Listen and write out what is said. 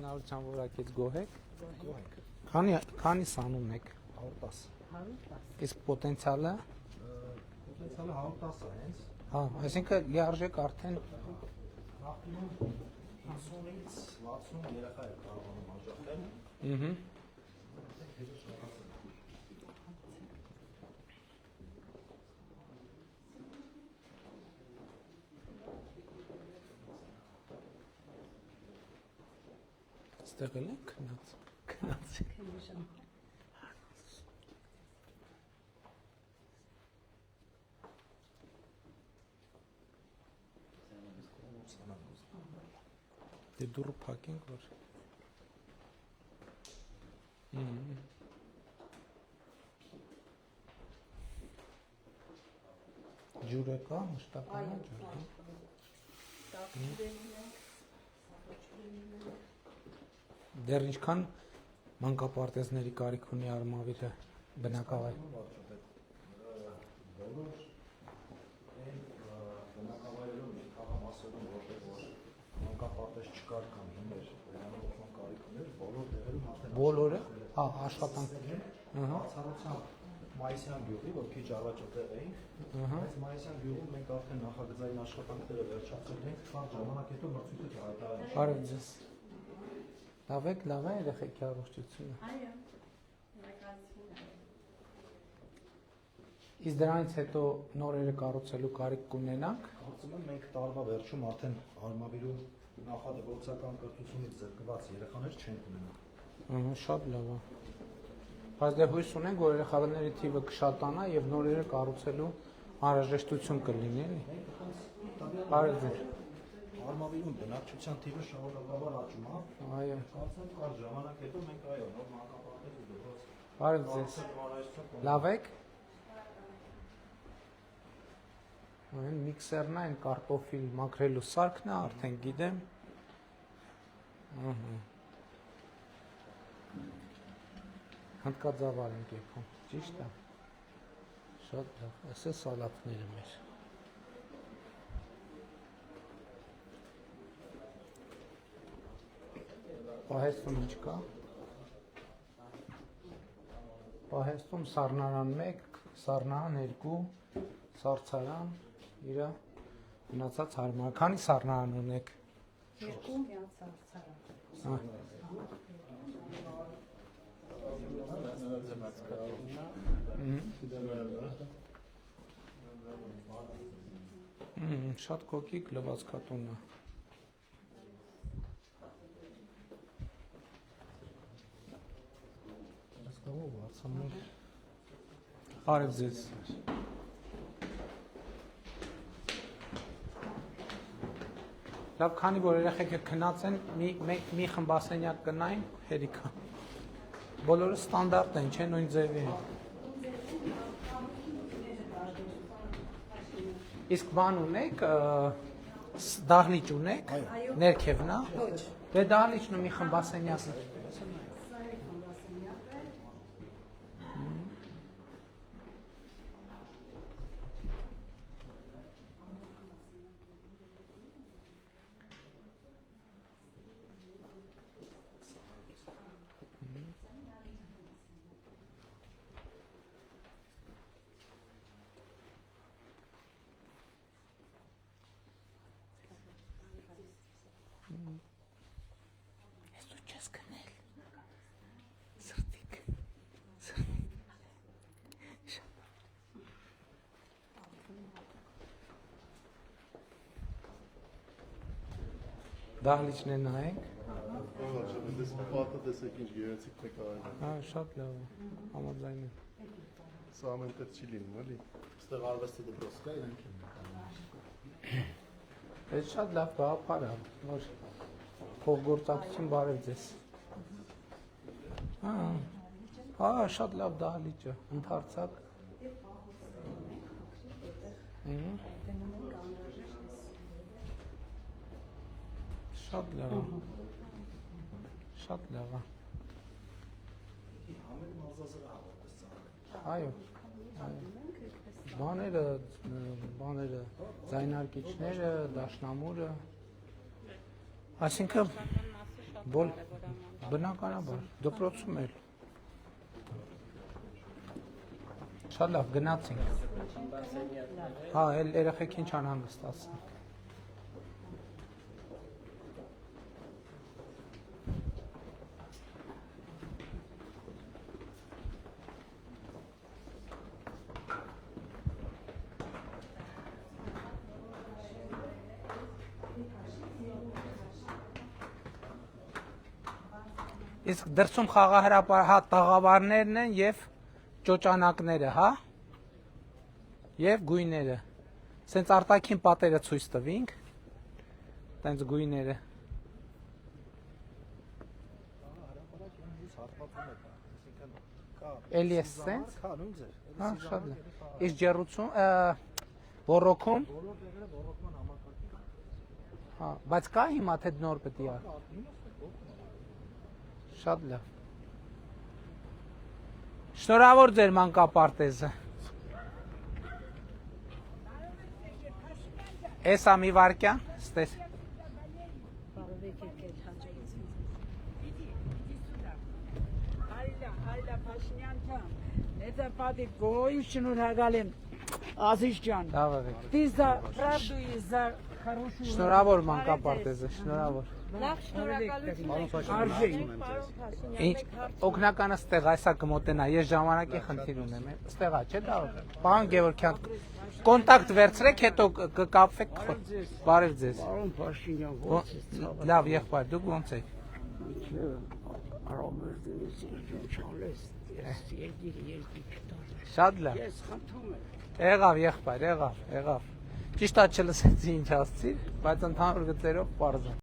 Շնորհակալություն, որ եկեք գոհեք։ Քանի սանում եք։ 110։ 110։ Իսկ պոտենցիալը 110 է հենց։ Հա, այսինքն լիարժեք արդեն նախինում 50-ից 60 երեխա է կարողանում աջակցել։ Ստեղ էլ եք քնած։ Դե դուրը փակենք որ։ Ջուրը կա, մշտական է ջուրը։ Դեռ ինչքան մանկապարտեզների կարիք ունի Արմավիրը բնակավայր։ Բոլոր այն բնակավայրերում քաղաքամասերում որտեղ որ մանկապարտեզ չկար կամ հիմներ վերանորոգման կարիք ուներ, բոլոր տեղերում արդեն Բոլորը, հա, աշխատանք։ Բացառությամբ Մայիսյան գյուղի, որ քիչ առաջ այդտեղ էինք, բայց Մայիսյան գյուղում մենք արդեն նախագծային աշխատանքները վերջացրել ենք, քան ժամանակ հետո մրցույթը հայտարարել։ Բարև ձեզ։ Լավ եք, լավ է երեխեքի առողջությունը։ Այո։ Իսկ դրանից հետո նորերը կառուցելու կարիք կունենանք։ Կարծում եմ մենք տարվա վերջում արդեն Արմավիրում նախադպրոցական կրթությունից զրկված երեխաներ չենք ունենա։ Շատ լավ է։ Բայց դե հույս ունենք, որ երեխաների թիվը կշատանա եւ նորերը կառուցելու անհրաժեշտություն կլինի, էլի։ Բարև ձեզ։ Արմավիրում բնակչության թիվը շարունակաբար աճում է։ Այո։ Կարծում եմ կար ժամանակ հետո մենք այո նոր մանկապարտեզ ու դպրոց։ Բարև ձեզ։ Լավ եք։ Այն միքսերն այն կարտոֆիլ մաքրելու սարքն է, արդեն գիտեմ։ Հնդկաձավար ենք եկում, ճիշտ է։ Շատ լավ, այս է սալատները մեր։ Պահեստում ինչ կա։ Պահեստում սառնարան 1, սառնարան 2, սառցարան, իրա մնացած հարմար։ Քանի սառնարան ունեք։ 2 միած սառցարան։ Շատ կոկիկ լվացքատուն է։ Բարև ձեզ։ Լավ, քանի որ երեխեքը քնած են, մի խմբասենյակ կնային, հերիքա։ Բոլորը ստանդարտ են, չէ՞, նույն ձևի են։ Իսկ բան ունեք, դահլիճ ունեք, ներքևն է։ Դե դահլիճն ու մի խմբասենյակ։ Դահլիճն է նայենք։ Դες պատը տեսեք ինչ գեղեցիկ նկարել է։ Հա, շատ լավ է։ Համաձայն եմ։ Սա ամենտեղ չի լինում, էլի։ Այստեղ արվեստի դպրոց կա, իրանք են նկարել։ Այդ շատ լավ գաղափար է, որ փոխգործակցություն բարև ձեզ։ Հա, շատ լավ դահլիճ է, ընդարձակ։ Շատ լավ է։ Շատ լավ է։ Այո։ Բաները, ձայնարկիչները, դաշնամուրը, այսինքն Բոլ բնականաբար դպրոցում էլ։ Շատ լավ գնացինք։ Հա, էլ երեխեքին չանհանգստացնենք։ Իսկ դրսում տաղավարներն են եւ ճոճանակները, հա? Եվ գույները։ Սենց արտաքին պատերը ցույց տվինք։ Տենց գույները։ Էլի է սենց։ Հա, նույն ձև։ Հա, շատ լավ։ Իսկ ջեռուցում, բոռոքում։ Բոլոր տեղերը ռոռոկման համակարգի։ Հա, բայց կա հիմա թե նոր պետք է։ Շատ լավ։ Շնորհավոր ձեր մանկապարտեզը։ Էսա մի վարքյան, ստես։ Բարովեք եկել հաջողություն։ Այլա Փաշինյան ջան, это падает очень угадали Азиз ջան։ Լավ եք։ Ты за правду и за хорошую. Շնորհավոր մանկապարտեզը, շնորհավոր։ Լավ շնորհակալություն։ Արժե։ Ինչ օգնականը ստեղ այսա կմոտենա, ես ժամանակի խնդիր ունեմ, ստեղա, չէ՞ դա։ Պարոն Գևորգյան, կոնտակտ վերցրեք, հետո կկապվեք։ Բարև ձեզ։ Պարոն Փաշինյան, ո՞նց է։ Լավ, եղբայր, դուք ո՞նց եք։ Արամերդից չալես, ես երկի չտար։ Շատ լավ։ Ես խնդրում եմ։ Եղավ, եղբայր, եղավ։ Ճիշտ է չլսեցի ինչ ասցի, բայց ընդհանուր գծերով պարզ է։